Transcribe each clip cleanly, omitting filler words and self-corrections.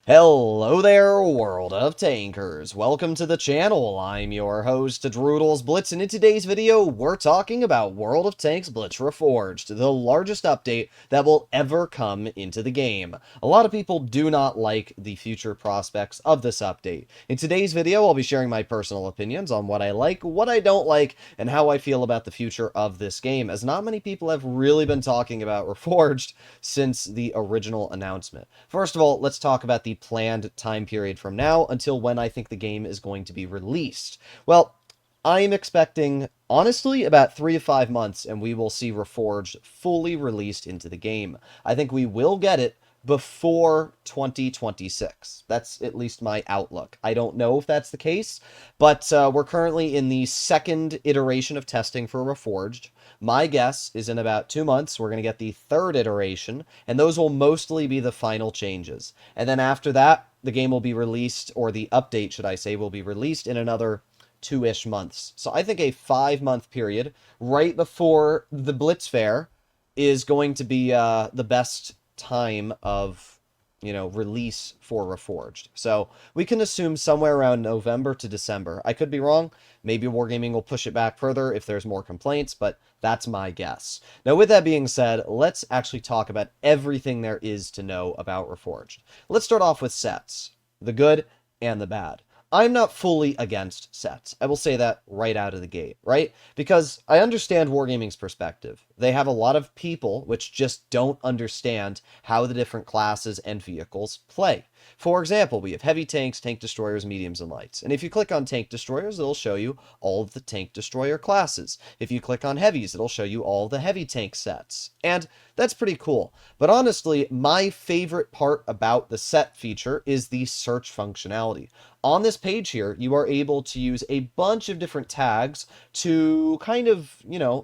Hello there, world of tankers. Welcome to the channel. I'm your host, Blitz, and in today's video, we're talking about World of Tanks Blitz Reforged, the largest update that will ever come into the game. A lot of people do not like the future prospects of this update. In today's video, I'll be sharing my personal opinions on what I like, what I don't like, and how I feel about the future of this game, as not many people have really been talking about Reforged since the original announcement. First of all, let's talk about the planned time period from now until when I think the game is going to be released. Well, I'm expecting, honestly, about 3 to 5 months, and we will see Reforged fully released into the game. I think we will get it before 2026. That's at least my outlook. I don't know if that's the case, but we're currently in the second iteration of testing for Reforged. My guess is in about 2 months, we're going to get the third iteration, and those will mostly be the final changes. And then after that, the game will be released, or the update, should I say, will be released in another 2-ish months. So I think a 5-month period right before the Blitz Fair is going to be the best time of, release for Reforged. So we can assume somewhere around November to December. I could be wrong. Maybe Wargaming will push it back further if there's more complaints, but that's my guess. Now, with that being said, let's actually talk about everything there is to know about Reforged. Let's start off with sets, the good and the bad. I'm not fully against sets. I will say that right out of the gate, right? Because I understand Wargaming's perspective. They have a lot of people which just don't understand how the different classes and vehicles play. For example, we have heavy tanks, tank destroyers, mediums, and lights. And if you click on tank destroyers, it'll show you all of the tank destroyer classes. If you click on heavies, it'll show you all the heavy tank sets. And that's pretty cool. But honestly, my favorite part about the set feature is the search functionality. On this page here, you are able to use a bunch of different tags to kind of,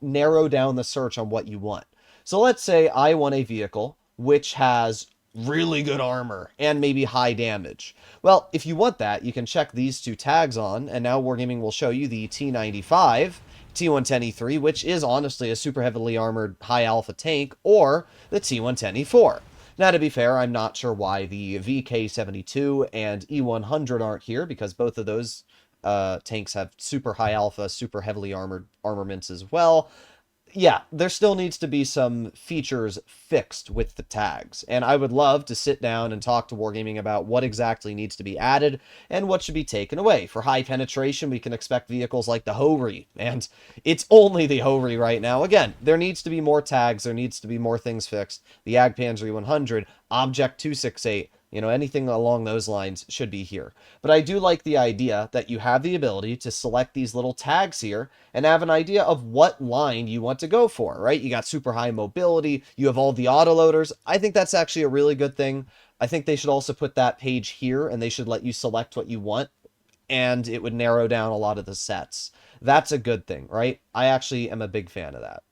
narrow down the search on what you want. So let's say I want a vehicle which has really good armor and maybe high damage. Well, if you want that, you can check these two tags on, and now Wargaming will show you the T95, T110E3, which is honestly a super heavily armored high alpha tank, or the T110E4. Now, to be fair, I'm not sure why the VK72 and E100 aren't here, because both of those tanks have super high alpha, super heavily armored armaments as well. Yeah, there still needs to be some features fixed with the tags, and I would love to sit down and talk to Wargaming about what exactly needs to be added and what should be taken away. For high penetration, we can expect vehicles like the Hori, and it's only the Hori right now. Again, there needs to be more tags, there needs to be more things fixed. The Jagdpanzer 100, Object 268, anything along those lines should be here. But I do like the idea that you have the ability to select these little tags here and have an idea of what line you want to go for, right? You got super high mobility, you have all the autoloaders. I think that's actually a really good thing. I think they should also put that page here, and they should let you select what you want, and it would narrow down a lot of the sets. That's a good thing, right? I actually am a big fan of that.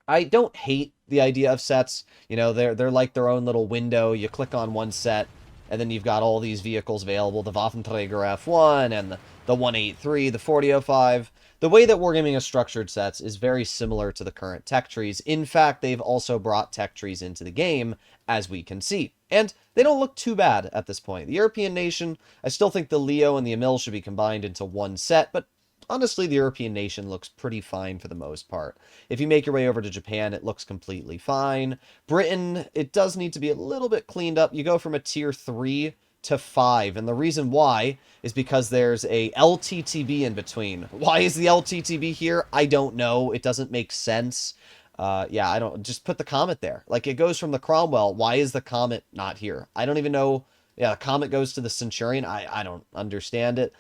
I don't hate the idea of sets. They're like their own little window. You click on one set, and then you've got all these vehicles available, the Waffenträger F1 and the 183, the 4005. The way that Wargaming has structured sets is very similar to the current tech trees. In fact, they've also brought tech trees into the game, as we can see. And they don't look too bad at this point. The European nation, I still think the Leo and the Emil should be combined into one set, but honestly, the European nation looks pretty fine for the most part. If you make your way over to Japan, it looks completely fine. Britain, it does need to be a little bit cleaned up. You go from a tier 3 to 5, and the reason why is because there's a LTTB in between. Why is the LTTB here? I don't know. It doesn't make sense. Yeah, I don't... Just put the Comet there. Like, it goes from the Cromwell. Why is the Comet not here? I don't even know. Yeah, the Comet goes to the Centurion. I don't understand it.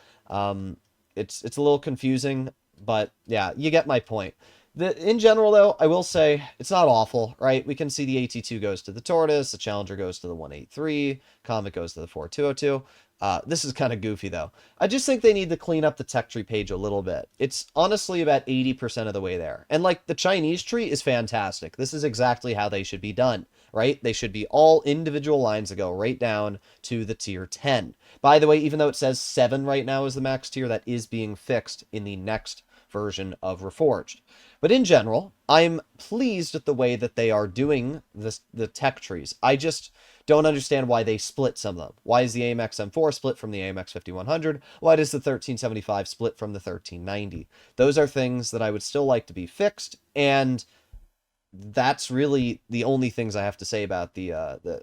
It's a little confusing, but yeah, you get my point. In general, though, I will say it's not awful, right? We can see the AT2 goes to the Tortoise, the Challenger goes to the 183, Comet goes to the 4202. This is kind of goofy, though. I just think they need to clean up the tech tree page a little bit. It's honestly about 80% of the way there. And, like, the Chinese tree is fantastic. This is exactly how they should be done, right? They should be all individual lines that go right down to the tier 10. By the way, even though it says 7 right now is the max tier, that is being fixed in the next version of Reforged. But in general, I'm pleased with the way that they are doing the tech trees. I just don't understand why they split some of them. Why is the AMX M4 split from the AMX 5100? Why does the 1375 split from the 1390? Those are things that I would still like to be fixed, and that's really the only things I have to say about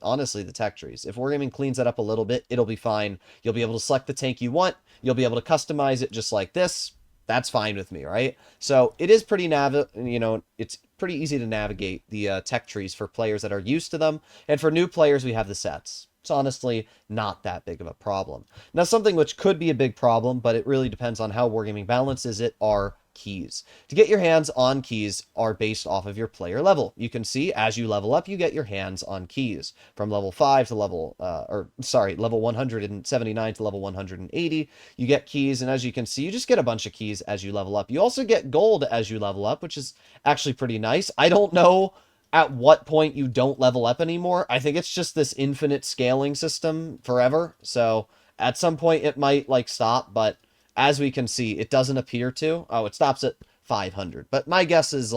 honestly, the tech trees. If Wargaming cleans that up a little bit, it'll be fine. You'll be able to select the tank you want. You'll be able to customize it just like this. That's fine with me, right? So it is pretty it's pretty easy to navigate the tech trees for players that are used to them. And for new players, we have the sets. It's honestly not that big of a problem. Now, something which could be a big problem, but it really depends on how Wargaming balances it, are keys. To get your hands on keys are based off of your player level. You can see as you level up, you get your hands on keys from level 5 to level 179 to level 180. You get keys, and as you can see, you just get a bunch of keys as you level up. You also get gold as you level up, which is actually pretty nice. I don't know at what point you don't level up anymore. I think it's just this infinite scaling system forever. So at some point it might stop, but as we can see, it doesn't appear to. Oh, it stops at 500. But my guess is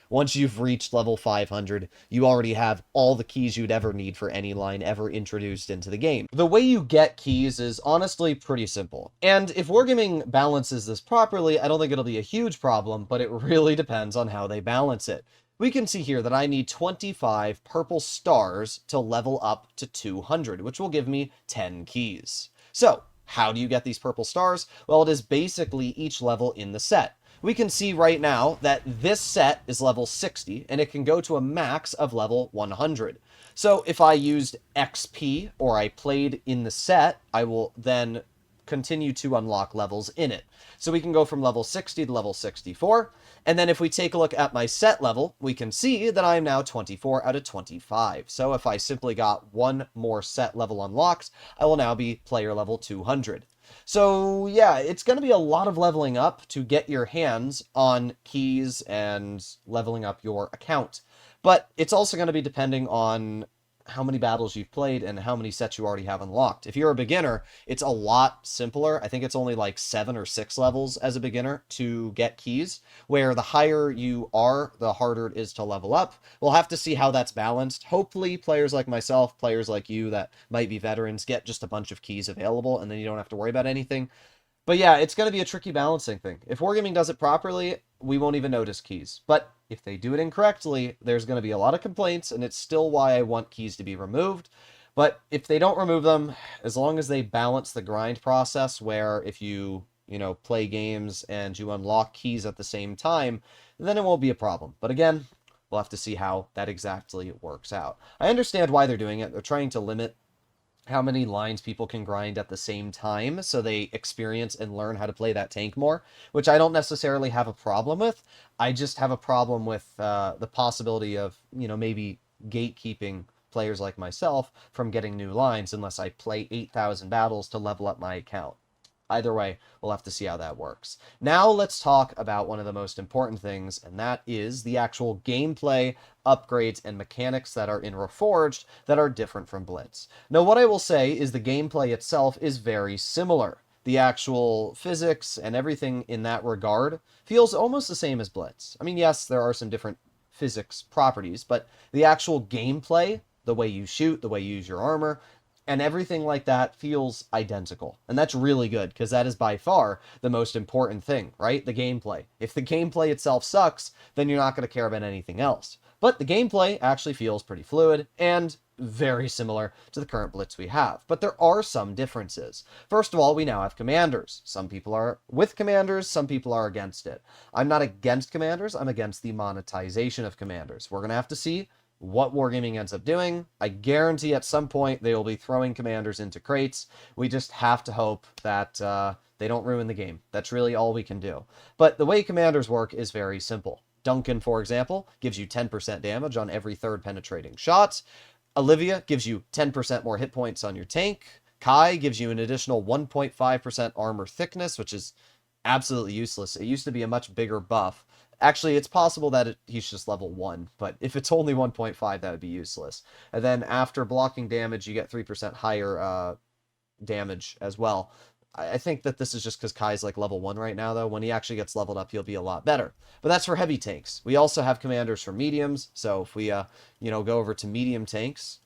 once you've reached level 500, you already have all the keys you'd ever need for any line ever introduced into the game. The way you get keys is honestly pretty simple. And if Wargaming balances this properly, I don't think it'll be a huge problem, but it really depends on how they balance it. We can see here that I need 25 purple stars to level up to 200, which will give me 10 keys. So, how do you get these purple stars? Well, it is basically each level in the set. We can see right now that this set is level 60, and it can go to a max of level 100. So if I used XP, or I played in the set, I will then continue to unlock levels in it. So we can go from level 60 to level 64, and then if we take a look at my set level, we can see that I am now 24 out of 25. So if I simply got one more set level unlocked, I will now be player level 200. So yeah, it's going to be a lot of leveling up to get your hands on keys and leveling up your account. But it's also going to be depending on how many battles you've played and how many sets you already have unlocked. If you're a beginner, it's a lot simpler. I think it's only 7 or 6 levels as a beginner to get keys, where the higher you are, the harder it is to level up. We'll have to see how that's balanced. Hopefully, players like myself, players like you that might be veterans, get just a bunch of keys available, and then you don't have to worry about anything. But yeah, it's going to be a tricky balancing thing. If Wargaming does it properly, we won't even notice keys. But if they do it incorrectly, there's going to be a lot of complaints, and it's still why I want keys to be removed. But if they don't remove them, as long as they balance the grind process, where if you play games and you unlock keys at the same time, then it won't be a problem. But again, we'll have to see how that exactly works out. I understand why they're doing it. They're trying to limit how many lines people can grind at the same time, so they experience and learn how to play that tank more, which I don't necessarily have a problem with. I just have a problem with the possibility of, maybe gatekeeping players like myself from getting new lines unless I play 8,000 battles to level up my account. Either way, we'll have to see how that works. Now let's talk about one of the most important things, and that is the actual gameplay, upgrades, and mechanics that are in Reforged that are different from Blitz. Now, what I will say is the gameplay itself is very similar. The actual physics and everything in that regard feels almost the same as Blitz. I mean, yes, there are some different physics properties, but the actual gameplay, the way you shoot, the way you use your armor, and everything like that feels identical. And that's really good, because that is by far the most important thing, right? The gameplay. If the gameplay itself sucks, then you're not going to care about anything else. But the gameplay actually feels pretty fluid and very similar to the current Blitz we have. But there are some differences. First of all, we now have commanders. Some people are with commanders, some people are against it. I'm not against commanders, I'm against the monetization of commanders. We're going to have to see what Wargaming ends up doing. I guarantee at some point they will be throwing commanders into crates. We just have to hope that they don't ruin the game. That's really all we can do. But the way commanders work is very simple. Duncan, for example, gives you 10% damage on every third penetrating shot. Olivia gives you 10% more hit points on your tank. Kai gives you an additional 1.5% armor thickness, which is absolutely useless. It used to be a much bigger buff. Actually, it's possible that he's just level 1, but if it's only 1.5, that would be useless. And then after blocking damage, you get 3% higher damage as well. I think that this is just because Kai's like level 1 right now, though. When he actually gets leveled up, he'll be a lot better. But that's for heavy tanks. We also have commanders for mediums. So if we, go over to medium tanks,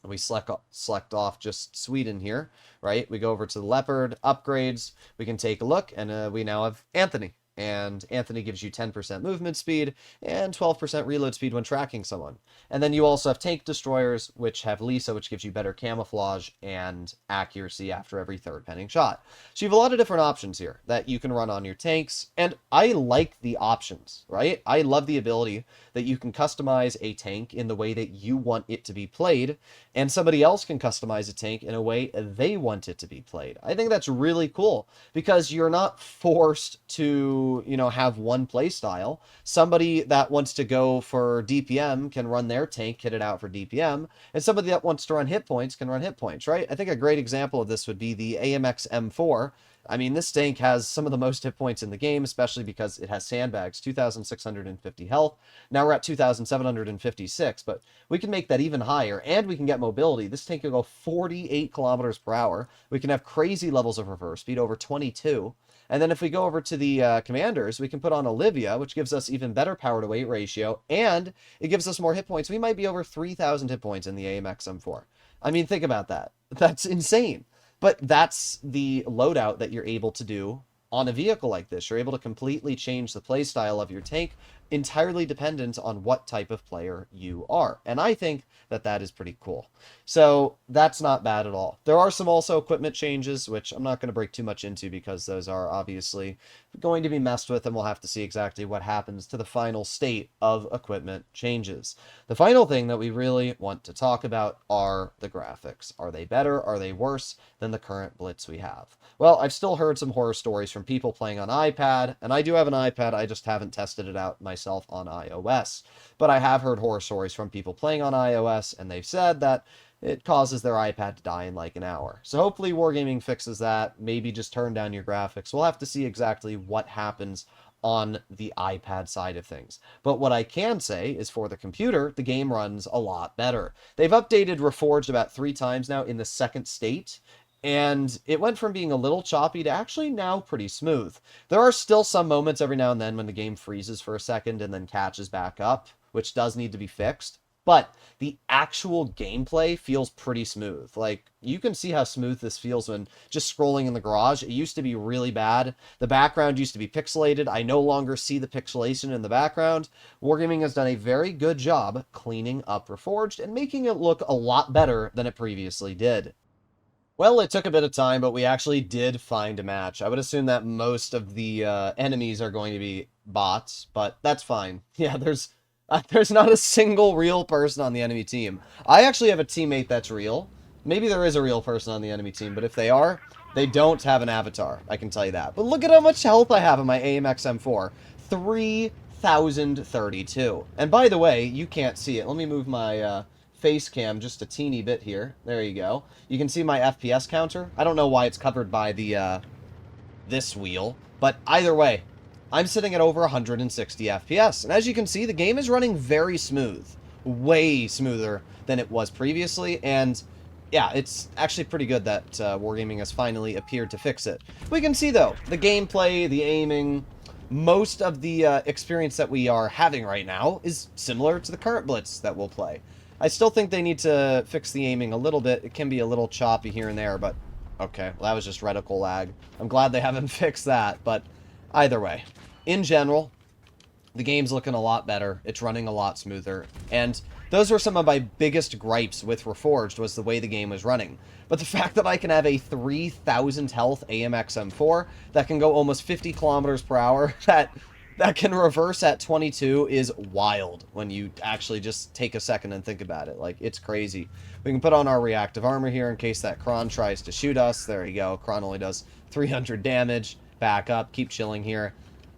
we select off just Sweden here, right? We go over to the Leopard, upgrades. We can take a look, and we now have Anthony. And Anthony gives you 10% movement speed and 12% reload speed when tracking someone. And then you also have tank destroyers, which have Lisa, which gives you better camouflage and accuracy after every third penning shot. So you have a lot of different options here that you can run on your tanks, and I like the options, right? I love the ability that you can customize a tank in the way that you want it to be played, and somebody else can customize a tank in a way they want it to be played. I think that's really cool, because you're not forced to have one play style. Somebody that wants to go for DPM can run their tank, kit it out for DPM, and somebody that wants to run hit points can run hit points, right? I think a great example of this would be the AMX M4. I mean, this tank has some of the most hit points in the game, especially because it has sandbags, 2,650 health. Now we're at 2,756, but we can make that even higher, and we can get mobility. This tank can go 48 kilometers per hour. We can have crazy levels of reverse speed, over 22. And then if we go over to the commanders, we can put on Olivia, which gives us even better power to weight ratio, and it gives us more hit points. We might be over 3,000 hit points in the AMX M4. I mean, think about that. That's insane. But that's the loadout that you're able to do on a vehicle like this. You're able to completely change the playstyle of your tank, entirely dependent on what type of player you are. And I think that that is pretty cool. So that's not bad at all. There are some also equipment changes, which I'm not going to break too much into because those are obviously going to be messed with, and we'll have to see exactly what happens to the final state of equipment changes. The final thing that we really want to talk about are the graphics. Are they better? Are they worse than the current Blitz we have? Well, I've still heard some horror stories from people playing on iPad, and I do have an iPad, I just haven't tested it out myself on iOS. But I have heard horror stories from people playing on iOS, and they've said that it causes their iPad to die in like an hour. So hopefully Wargaming fixes that, maybe just turn down your graphics. We'll have to see exactly what happens on the iPad side of things. But what I can say is for the computer, the game runs a lot better. They've updated Reforged about 3 times now in the second state, and it went from being a little choppy to actually now pretty smooth. There are still some moments every now and then when the game freezes for a second and then catches back up, which does need to be fixed. But the actual gameplay feels pretty smooth. Like, you can see how smooth this feels when just scrolling in the garage. It used to be really bad. The background used to be pixelated. I no longer see the pixelation in the background. Wargaming has done a very good job cleaning up Reforged and making it look a lot better than it previously did. Well, it took a bit of time, but we actually did find a match. I would assume that most of the enemies are going to be bots, but that's fine. Yeah, there's not a single real person on the enemy team. I actually have a teammate that's real. Maybe there is a real person on the enemy team, but if they are, they don't have an avatar. I can tell you that. But look at how much health I have in my AMX M4. 3,032. And by the way, you can't see it. Let me move my face cam just a teeny bit here. There you go. You can see my FPS counter. I don't know why it's covered by the this wheel, but either way, I'm sitting at over 160 FPS. And as you can see, the game is running very smooth. Way smoother than it was previously, and yeah, it's actually pretty good that Wargaming has finally appeared to fix it. We can see, though, the gameplay, the aiming, most of the experience that we are having right now is similar to the current Blitz that we'll play. I still think they need to fix the aiming a little bit. It can be a little choppy here and there, but okay, well, that was just reticle lag. I'm glad they haven't fixed that, but either way, in general, the game's looking a lot better. It's running a lot smoother, and those were some of my biggest gripes with Reforged, was the way the game was running. But the fact that I can have a 3,000 health AMX M4 that can go almost 50 kilometers per hour, that can reverse at 22 is wild when you actually just take a second and think about it. Like, it's crazy. We can put on our reactive armor here in case that Kron tries to shoot us. There you go. Kron only does 300 damage. Back up. Keep chilling here.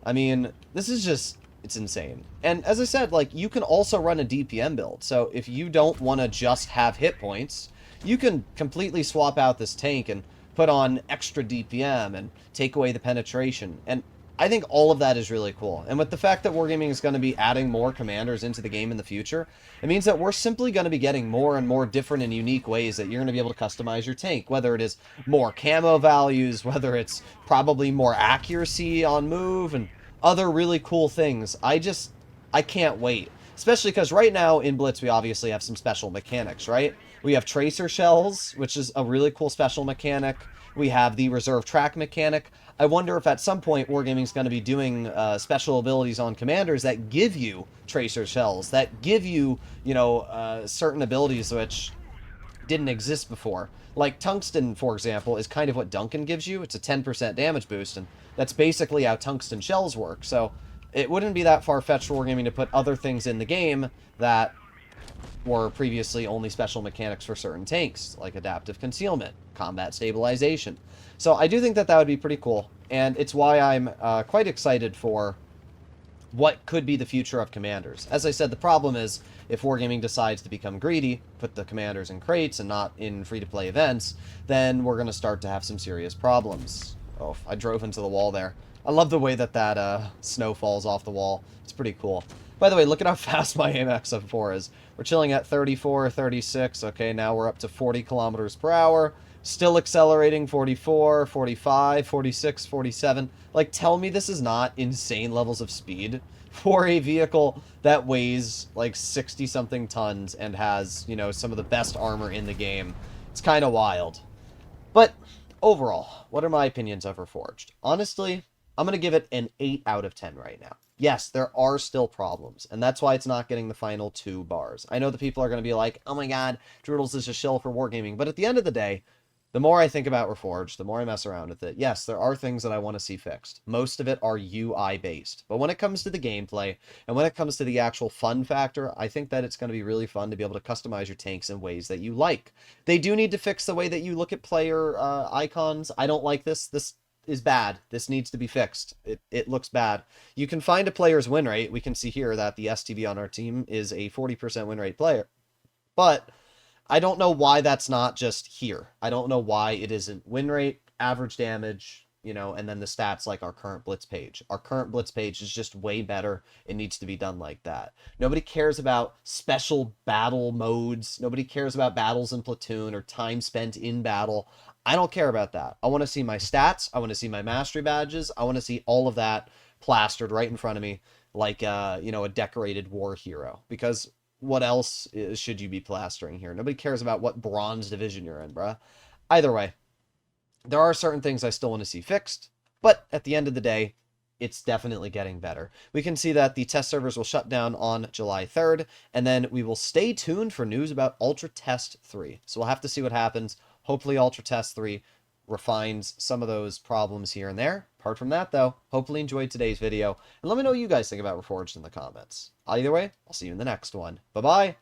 I mean, this is just, it's insane. And as I said, like, you can also run a DPM build. So if you don't want to just have hit points, you can completely swap out this tank and put on extra DPM and take away the penetration. And I think all of that is really cool. And with the fact that Wargaming is going to be adding more commanders into the game in the future, it means that we're simply going to be getting more and more different and unique ways that you're going to be able to customize your tank. Whether it is more camo values, whether it's probably more accuracy on move, and other really cool things. I can't wait. Especially because right now in Blitz we obviously have some special mechanics, right? We have tracer shells, which is a really cool special mechanic. We have the reserve track mechanic. I wonder if at some point Wargaming is going to be doing special abilities on commanders that give you tracer shells, that give you, certain abilities which didn't exist before. Like tungsten, for example, is kind of what Duncan gives you. It's a 10% damage boost, and that's basically how tungsten shells work. So it wouldn't be that far-fetched for Wargaming to put other things in the game that were previously only special mechanics for certain tanks, like adaptive concealment, combat stabilization. So I do think that that would be pretty cool, and it's why I'm quite excited for what could be the future of commanders. As I said, the problem is if Wargaming decides to become greedy, put the commanders in crates and not in free-to-play events, then we're going to start to have some serious problems. Oh, I drove into the wall there. I love the way that snow falls off the wall. It's pretty cool. By the way, look at how fast my AMX-M4 is. We're chilling at 34, 36. Okay, now we're up to 40 kilometers per hour. Still accelerating 44, 45, 46, 47. Like, tell me this is not insane levels of speed for a vehicle that weighs like 60-something tons and has, some of the best armor in the game. It's kind of wild. But overall, what are my opinions of Reforged? Honestly, I'm going to give it an 8 out of 10 right now. Yes, there are still problems, and that's why it's not getting the final 2 bars. I know the people are going to be like, oh my god, Droodles is a shill for Wargaming, but at the end of the day, the more I think about Reforged, the more I mess around with it. Yes, there are things that I want to see fixed. Most of it are UI-based. But when it comes to the gameplay, and when it comes to the actual fun factor, I think that it's going to be really fun to be able to customize your tanks in ways that you like. They do need to fix the way that you look at player icons. I don't like this. This is bad. This needs to be fixed. It looks bad. You can find a player's win rate. We can see here that the STV on our team is a 40% win rate player. But I don't know why that's not just here. I don't know why it isn't win rate, average damage, and then the stats like our current Blitz page. Our current Blitz page is just way better. It needs to be done like that. Nobody cares about special battle modes. Nobody cares about battles in platoon or time spent in battle. I don't care about that. I want to see my stats. I want to see my mastery badges. I want to see all of that plastered right in front of me like, a decorated war hero. Because what else should you be plastering here? Nobody cares about what bronze division you're in, bruh. Either way, there are certain things I still want to see fixed, but at the end of the day, it's definitely getting better. We can see that the test servers will shut down on July 3rd, and then we will stay tuned for news about Ultra Test 3. So we'll have to see what happens. Hopefully Ultra Test 3 refines some of those problems here and there. Apart from that, though, hopefully enjoyed today's video, and let me know what you guys think about Reforged in the comments. Either way, I'll see you in the next one. Bye-bye!